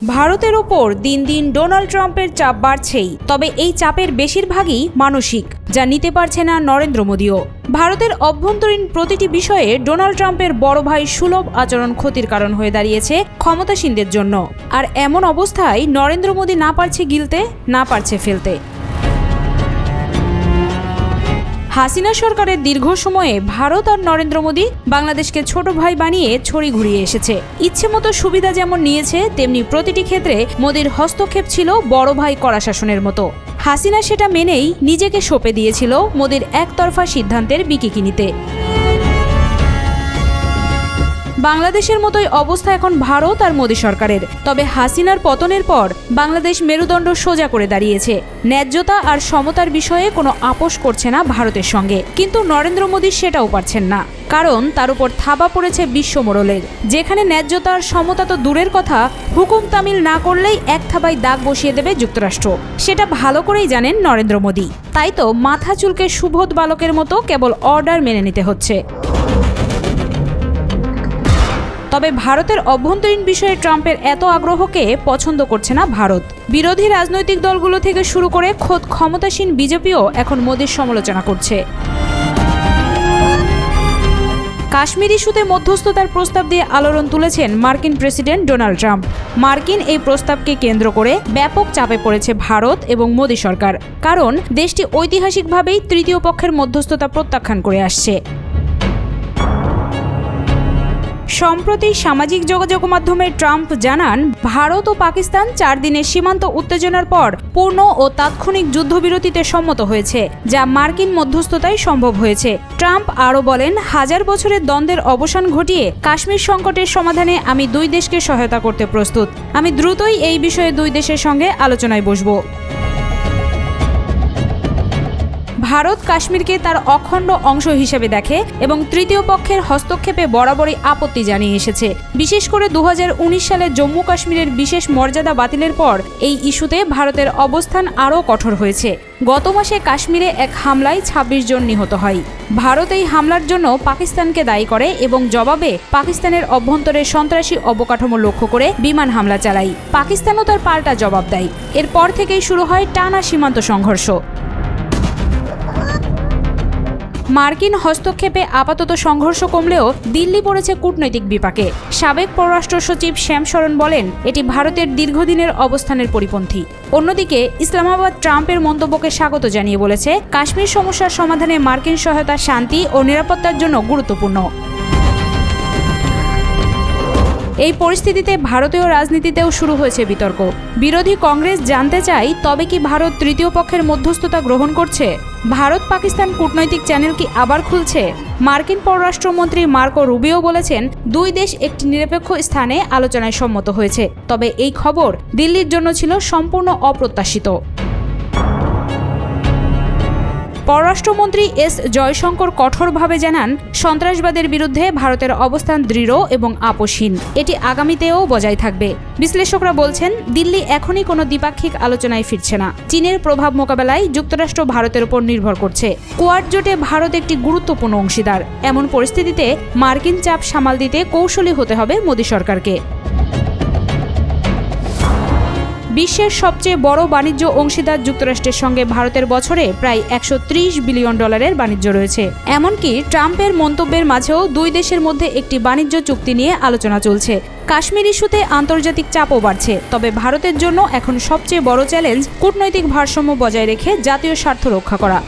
ভারতের ওপর দিন দিন ডোনাল্ড ট্রাম্পের চাপ বাড়ছেই, তবে এই চাপের বেশিরভাগই মানসিক, যা নিতে পারছে না নরেন্দ্র মোদীও। ভারতের অভ্যন্তরীণ প্রতিটি বিষয়ে ডোনাল্ড ট্রাম্পের বড় ভাই সুলভ আচরণ ক্ষতির কারণ হয়ে দাঁড়িয়েছে ক্ষমতাসীনদের জন্য। আর এমন অবস্থায় নরেন্দ্র মোদী না পারছে গিলতে, না পারছে ফেলতে। হাসিনা সরকারের দীর্ঘ সময়ে ভারত আর নরেন্দ্র মোদী বাংলাদেশকে ছোট ভাই বানিয়ে ছড়ি ঘুরিয়ে এসেছে। ইচ্ছে মতো সুবিধা যেমন নিয়েছে, তেমনি প্রতিটি ক্ষেত্রে মোদীর হস্তক্ষেপ ছিল বড় ভাই কড়া শাসনের মতো। হাসিনা সেটা মেনেই নিজেকে সঁপে দিয়েছিল মোদীর একতরফা সিদ্ধান্তের বিকিকিনিতে। বাংলাদেশের মতোই অবস্থা এখন ভারত আর মোদী সরকারের। তবে হাসিনার পতনের পর বাংলাদেশ মেরুদণ্ড সোজা করে দাঁড়িয়েছে। ন্যায্যতা আর সমতার বিষয়ে কোনো আপোষ করছে না ভারতের সঙ্গে, কিন্তু নরেন্দ্র মোদী সেটাও পারছেন না। কারণ তার উপর থাবা পড়েছে বিশ্ব মোড়লের, যেখানে ন্যায্যতা আর সমতা তো দূরের কথা, হুকুম তামিল না করলেই এক থাবায় দাগ বসিয়ে দেবে যুক্তরাষ্ট্র। সেটা ভালো করেই জানেন নরেন্দ্র মোদী। তাই তো মাথা চুলকে সুবোধ বালকের মতো কেবল অর্ডার মেনে নিতে হচ্ছে। তবে ভারতের অভ্যন্তরীণ বিষয়ে ট্রাম্পের এত আগ্রহকে পছন্দ করছে না ভারত। বিরোধী রাজনৈতিক দলগুলো থেকে শুরু করে খোদ ক্ষমতাসীন বিজেপিও এখন মোদীর সমালোচনা করছে। কাশ্মীর ইস্যুতে মধ্যস্থতার প্রস্তাব দিয়ে আলোড়ন তুলেছেন মার্কিন প্রেসিডেন্ট ডোনাল্ড ট্রাম্প। মার্কিন এই প্রস্তাবকে কেন্দ্র করে ব্যাপক চাপে পড়েছে ভারত এবং মোদী সরকার, কারণ দেশটি ঐতিহাসিকভাবেই তৃতীয় পক্ষের মধ্যস্থতা প্রত্যাখ্যান করে আসছে। সম্প্রতি সামাজিক যোগাযোগ মাধ্যমে ট্রাম্প জানান, ভারত ও পাকিস্তান 4 দিনের সীমান্ত উত্তেজনার পর পূর্ণ ও তাৎক্ষণিক যুদ্ধবিরতিতে সম্মত হয়েছে, যা মার্কিন মধ্যস্থতায় সম্ভব হয়েছে। ট্রাম্প আরও বলেন, 1000 বছরের দ্বন্দ্বের অবসান ঘটিয়ে কাশ্মীর সংকটের সমাধানে আমি দুই দেশকে সহায়তা করতে প্রস্তুত। আমি দ্রুতই এই বিষয়ে দুই দেশের সঙ্গে আলোচনায় বসব। ভারত কাশ্মীরকে তার অখণ্ড অংশ হিসেবে দেখে এবং তৃতীয় পক্ষের হস্তক্ষেপে বরাবরই আপত্তি জানিয়ে এসেছে। বিশেষ করে 2019 সালে জম্মু কাশ্মীরের বিশেষ মর্যাদা বাতিলের পর এই ইস্যুতে ভারতের অবস্থান আরও কঠোর হয়েছে। গত মাসে কাশ্মীরে এক হামলায় 26 জন নিহত হয়। ভারত এই হামলার জন্য পাকিস্তানকে দায়ী করে এবং জবাবে পাকিস্তানের অভ্যন্তরে সন্ত্রাসী অবকাঠামো লক্ষ্য করে বিমান হামলা চালায়। পাকিস্তানও তার পাল্টা জবাব দেয়। এরপর থেকেই শুরু হয় টানা সীমান্ত সংঘর্ষ। মার্কিন হস্তক্ষেপে আপাতত সংঘর্ষ কমলেও দিল্লি পড়েছে কূটনৈতিক বিপাকে। সাবেক পররাষ্ট্র সচিব শ্যাম শরণ বলেন, এটি ভারতের দীর্ঘদিনের অবস্থানের পরিপন্থী। অন্যদিকে ইসলামাবাদ ট্রাম্পের মন্তব্যকে স্বাগত জানিয়ে বলেছে, কাশ্মীর সমস্যার সমাধানে মার্কিন সহায়তা শান্তি ও নিরাপত্তার জন্য গুরুত্বপূর্ণ। এই পরিস্থিতিতে ভারতীয় রাজনীতিতেও শুরু হয়েছে বিতর্ক। বিরোধী কংগ্রেস জানতে চায়, তবে কি ভারত তৃতীয় পক্ষের মধ্যস্থতা গ্রহণ করছে? ভারত পাকিস্তান কূটনৈতিক চ্যানেল কি আবার খুলছে? মার্কিন পররাষ্ট্রমন্ত্রী মার্কো রুবিও বলেছেন, দুই দেশ একটি নিরপেক্ষ স্থানে আলোচনায় সম্মত হয়েছে। তবে এই খবর দিল্লির জন্য ছিল সম্পূর্ণ অপ্রত্যাশিত। পররাষ্ট্রমন্ত্রী এস জয়শঙ্কর কঠোরভাবে জানান, সন্ত্রাসবাদের বিরুদ্ধে ভারতের অবস্থান দৃঢ় এবং আপোষহীন। এটি আগামীতেও বজায় থাকবে। বিশ্লেষকরা বলছেন, দিল্লি এখনই কোনো দ্বিপাক্ষিক আলোচনায় ফিরছে না। চীনের প্রভাব মোকাবেলায় যুক্তরাষ্ট্র ভারতের উপর নির্ভর করছে। কোয়াড জোটে ভারত একটি গুরুত্বপূর্ণ অংশীদার। এমন পরিস্থিতিতে মার্কিন চাপ সামাল দিতে কৌশলী হতে হবে মোদী সরকারকে। বিশ্বের সবচেয়ে বড় বাণিজ্য অংশীদার যুক্তরাষ্ট্রের সঙ্গে ভারতের বছরে প্রায় $130 বিলিয়ন বাণিজ্য রয়েছে। এমনকি ট্রাম্পের মন্তব্যের মাঝেও দুই দেশের মধ্যে একটি বাণিজ্য চুক্তি নিয়ে আলোচনা চলছে। কাশ্মীর ইস্যুতে আন্তর্জাতিক চাপও বাড়ছে। তবে ভারতের জন্য এখন সবচেয়ে বড় চ্যালেঞ্জ কূটনৈতিক ভারসাম্য বজায় রেখে জাতীয় স্বার্থ রক্ষা করা।